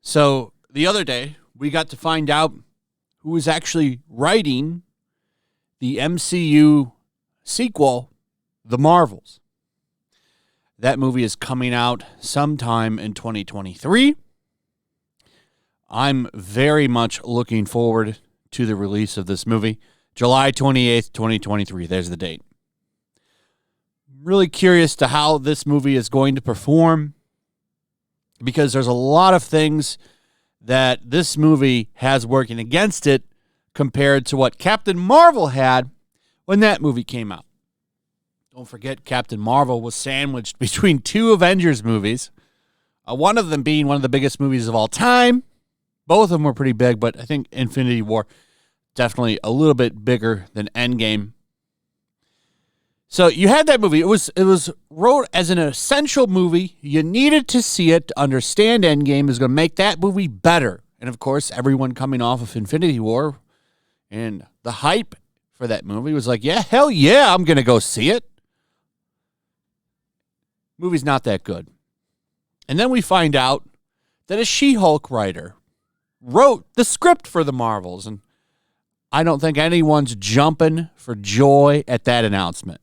So the other day, we got to find out who was actually writing the MCU sequel, The Marvels. That movie is coming out sometime in 2023. I'm very much looking forward to the release of this movie. July 28th, 2023. There's the date. I'm really curious to how this movie is going to perform, because there's a lot of things that this movie has working against it compared to what Captain Marvel had when that movie came out. Don't forget, Captain Marvel was sandwiched between two Avengers movies, one of them being one of the biggest movies of all time. Both of them were pretty big, but I think Infinity War definitely a little bit bigger than Endgame. So you had that movie. It was wrote as an essential movie. You needed to see it to understand Endgame is going to make that movie better. And, of course, everyone coming off of Infinity War and the hype for that movie was like, yeah, hell yeah, I'm going to go see it. Movie's not that good. And then we find out that a She-Hulk writer wrote the script for the Marvels. And I don't think anyone's jumping for joy at that announcement.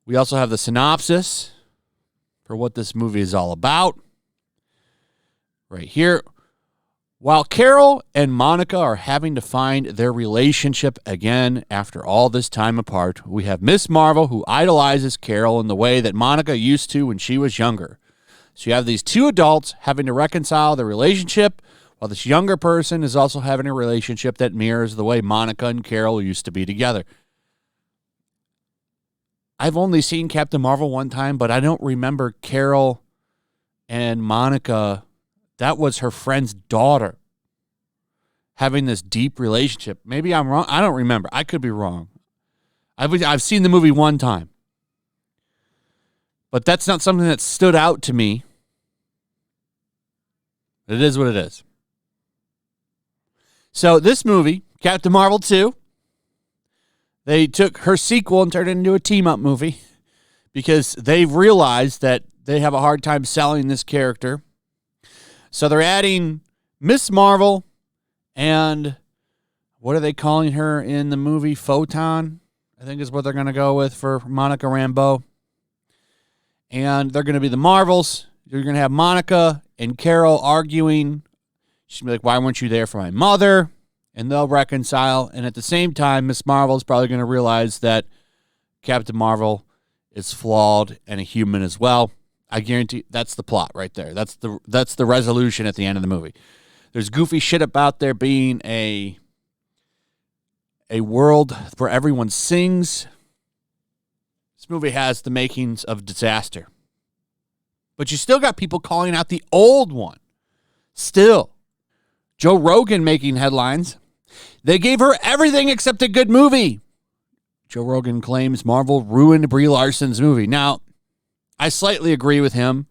We also have the synopsis for what this movie is all about right here. While Carol and Monica are having to find their relationship again after all this time apart, we have Miss Marvel, who idolizes Carol in the way that Monica used to when she was younger. So you have these two adults having to reconcile their relationship, while this younger person is also having a relationship that mirrors the way Monica and Carol used to be together. I've only seen Captain Marvel one time, but I don't remember Carol and Monica. That was her friend's daughter having this deep relationship. Maybe I'm wrong. I don't remember. I could be wrong. I've seen the movie one time. But that's not something that stood out to me. It is what it is. So this movie, Captain Marvel 2, they took her sequel and turned it into a team-up movie because they've realized that they have a hard time selling this character. So they're adding Miss Marvel and what are they calling her in the movie? Photon, I think is what they're going to go with for Monica Rambeau. And they're going to be the Marvels. You're going to have Monica and Carol arguing. She's going to be like, why weren't you there for my mother? And they'll reconcile. And at the same time, Miss Marvel is probably going to realize that Captain Marvel is flawed and a human as well. I guarantee that's the plot right there. That's the resolution at the end of the movie. There's goofy shit about there being a world where everyone sings. This movie has the makings of disaster. But you still got people calling out the old one. Still. Joe Rogan making headlines. They gave her everything except a good movie. Joe Rogan claims Marvel ruined Brie Larson's movie. Now, I slightly agree with him.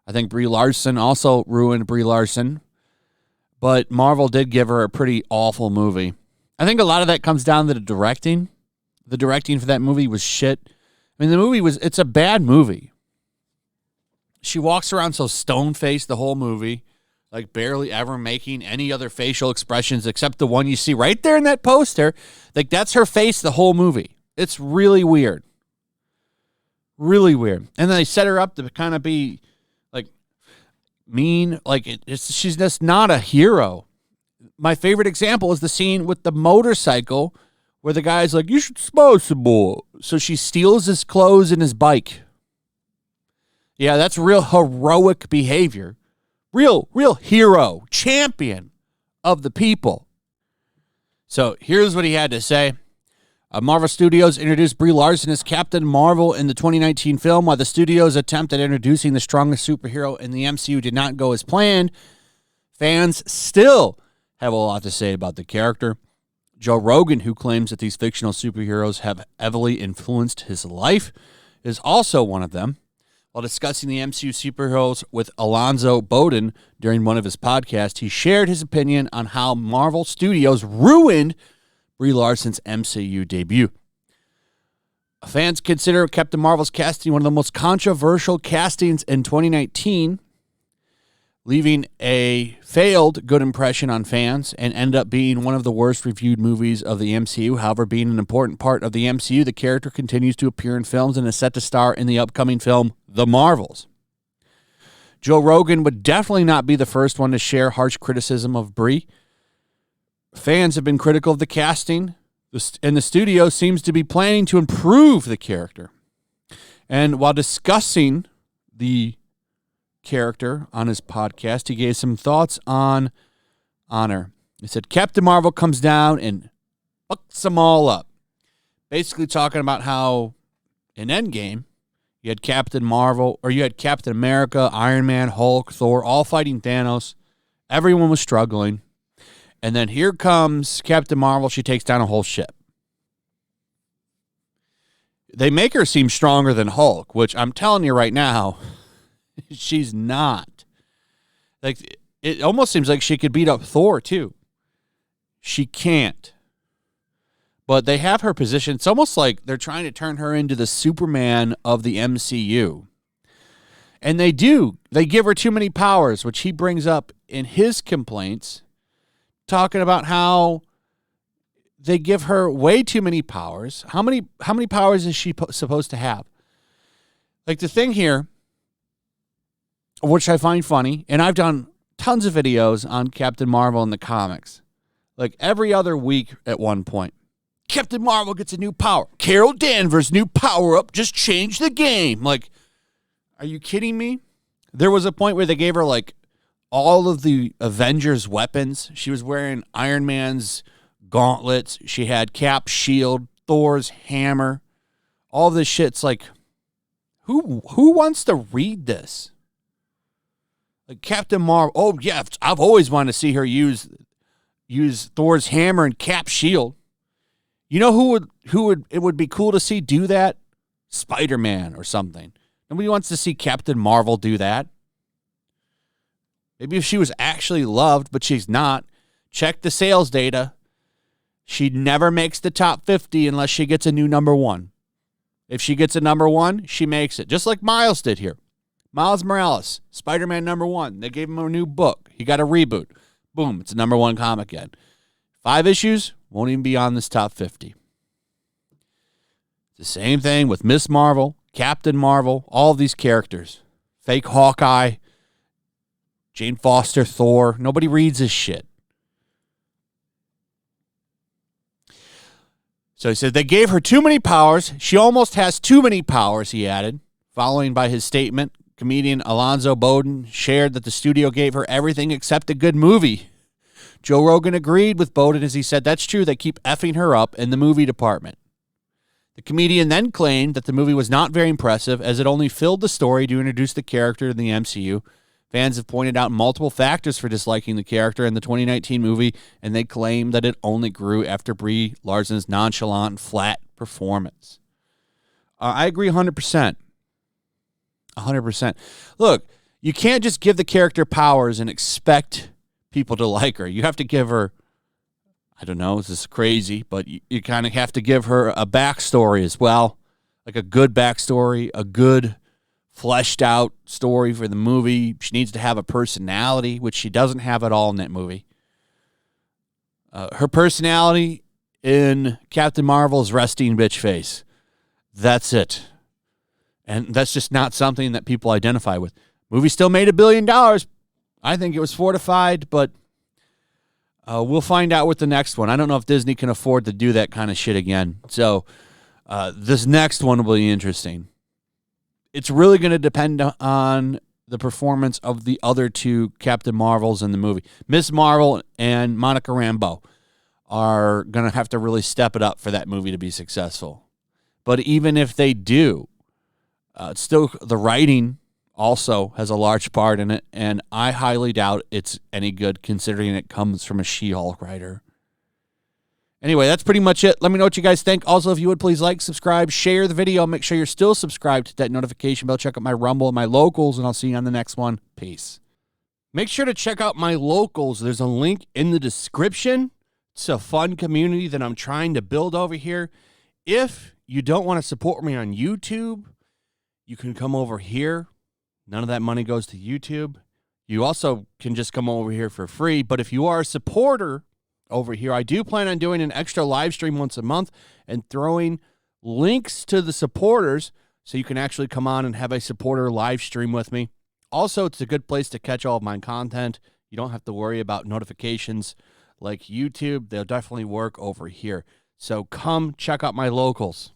I think Brie Larson also ruined Brie Larson. But Marvel did give her a pretty awful movie. I think a lot of that comes down to the directing. The directing for that movie was shit. I mean, it's a bad movie. She walks around so stone-faced the whole movie, like barely ever making any other facial expressions except the one you see right there in that poster. Like, that's her face the whole movie. It's really weird. Really weird. And then they set her up to kind of be, like, mean. Like, she's just not a hero. My favorite example is the scene with the motorcycle where the guy's like, you should smoke some more. So she steals his clothes and his bike. Yeah, that's real heroic behavior. Real hero, champion of the people. So here's what he had to say. Marvel Studios introduced Brie Larson as Captain Marvel in the 2019 film. While the studio's attempt at introducing the strongest superhero in the MCU did not go as planned, fans still have a lot to say about the character. Joe Rogan, who claims that these fictional superheroes have heavily influenced his life, is also one of them. While discussing the MCU superheroes with Alonzo Bowden during one of his podcasts, he shared his opinion on how Marvel Studios ruined Brie Larson's MCU debut. Fans consider Captain Marvel's casting one of the most controversial castings in 2019, leaving a failed good impression on fans and end up being one of the worst reviewed movies of the MCU. However, being an important part of the MCU, the character continues to appear in films and is set to star in the upcoming film, The Marvels. Joe Rogan would definitely not be the first one to share harsh criticism of Brie. Fans have been critical of the casting, and the studio seems to be planning to improve the character. And while discussing the character on his podcast, he gave some thoughts on her. He said, Captain Marvel comes down and fucks them all up. Basically talking about how in Endgame, you had Captain Marvel, or you had Captain America, Iron Man, Hulk, Thor, all fighting Thanos. Everyone was struggling. And then here comes Captain Marvel. She takes down a whole ship. They make her seem stronger than Hulk, which I'm telling you right now, she's not. Like, it almost seems like she could beat up Thor, too. She can't. But they have her position. It's almost like they're trying to turn her into the Superman of the MCU. And they do. They give her too many powers, which he brings up in his complaints, talking about how they give her way too many powers. How many powers is she supposed to have? Like, the thing here, which I find funny, and I've done tons of videos on Captain Marvel in the comics, like every other week at one point. Captain Marvel gets a new power. Carol Danvers' new power-up just changed the game. Like, are you kidding me? There was a point where they gave her, like, all of the Avengers' weapons. She was wearing Iron Man's gauntlets. She had Cap's shield, Thor's hammer. All this shit's like, who wants to read this? Like, Captain Marvel, oh, yeah, I've always wanted to see her use Thor's hammer and Cap's shield. You know who it would be cool to see do that? Spider-Man or something. Nobody wants to see Captain Marvel do that. Maybe if she was actually loved, but she's not. Check the sales data. She never makes the top 50 unless she gets a new number one. If she gets a number one, she makes it. Just like Miles did here. Miles Morales, Spider-Man number one. They gave him a new book. He got a reboot. Boom, it's a number one comic again. 5 issues, won't even be on this top 50. The same thing with Miss Marvel, Captain Marvel, all of these characters. Fake Hawkeye, Jane Foster, Thor. Nobody reads this shit. So he said they gave her too many powers. She almost has too many powers, he added. Following by his statement, comedian Alonzo Bowden shared that the studio gave her everything except a good movie. Joe Rogan agreed with Bowden as he said, that's true, they keep effing her up in the movie department. The comedian then claimed that the movie was not very impressive as it only filled the story to introduce the character to the MCU. Fans have pointed out multiple factors for disliking the character in the 2019 movie, and they claim that it only grew after Brie Larson's nonchalant, flat performance. I agree 100%. 100%. Look, you can't just give the character powers and expect people to like her. You have to give her, I don't know, this is crazy, but you kind of have to give her a backstory as well, like a good backstory, a good fleshed out story for the movie. She needs to have a personality, which she doesn't have at all in that movie. Her personality in Captain Marvel's resting bitch face. That's it. And that's just not something that people identify with. Movie still made $1 billion. I think it was fortified, but we'll find out with the next one. I don't know if Disney can afford to do that kind of shit again. So this next one will be interesting. It's really going to depend on the performance of the other two Captain Marvels in the movie. Miss Marvel and Monica Rambeau are going to have to really step it up for that movie to be successful. But even if they do, still the writing also has a large part in it, and I highly doubt it's any good considering it comes from a She-Hulk writer. Anyway, that's pretty much it. Let me know what you guys think. Also, if you would, please like, subscribe, share the video. Make sure you're still subscribed to that notification bell. Check out my Rumble and my locals, and I'll see you on the next one. Peace. Make sure to check out my locals. There's a link in the description. It's a fun community that I'm trying to build over here. If you don't want to support me on YouTube, you can come over here. None of that money goes to YouTube. You also can just come over here for free. But if you are a supporter over here, I do plan on doing an extra live stream once a month and throwing links to the supporters so you can actually come on and have a supporter live stream with me. Also, it's a good place to catch all of my content. You don't have to worry about notifications like YouTube. They'll definitely work over here. So come check out my locals.